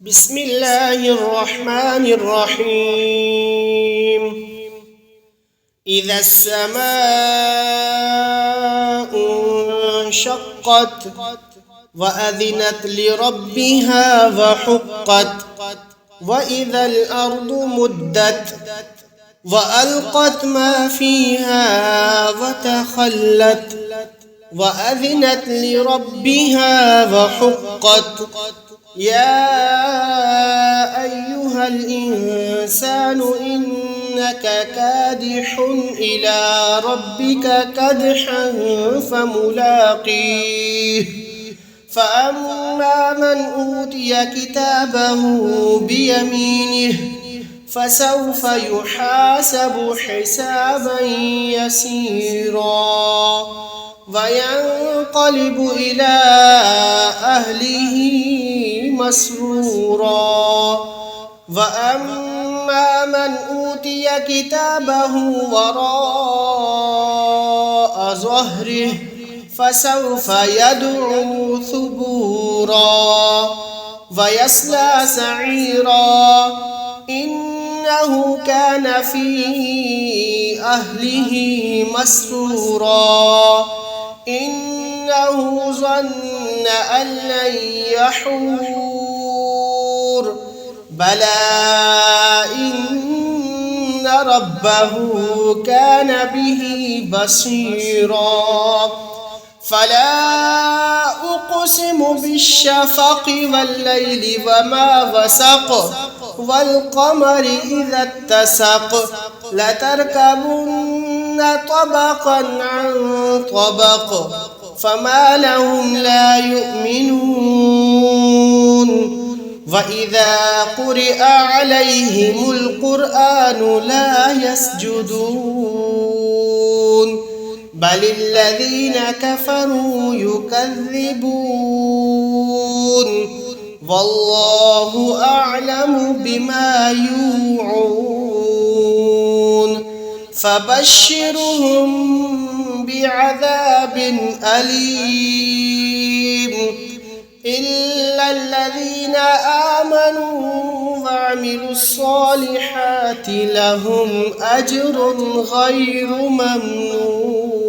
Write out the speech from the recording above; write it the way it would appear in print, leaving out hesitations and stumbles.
بسم الله الرحمن الرحيم. إذا السماء انشقت وأذنت لربها وحقت، وإذا الأرض مدت وألقت ما فيها وتخلت، وأذنت لربها وحقت. يا أيها الإنسان إنك كادح إلى ربك كدحا فملاقيه. فأما من أوتي كتابه بيمينه فسوف يحاسب حسابا يسيرا وينقلب إلى أهله مسرورا. وأما من أوتي كتابه وراء ظهره فسوف يدعو ثبورا ويصلى سعيرا، إنه كان في أهله مسرورا، إنه ظن أن لن يحور. بلى إن ربه كان به بصيرا. فلا أقسم بالشفق والليل وما وسق والقمر إذا اتسق لتركبن طبقا عن طبق فما لهم لا يؤمنون. وإذا قرئ عليهم القرآن لا يسجدون بل الذين كفروا يكذبون. والله أعلم بما يوعون. فبشرهم بعذاب أليم إلا الذين آمنوا وعملوا الصالحات لهم أجر غير ممنون.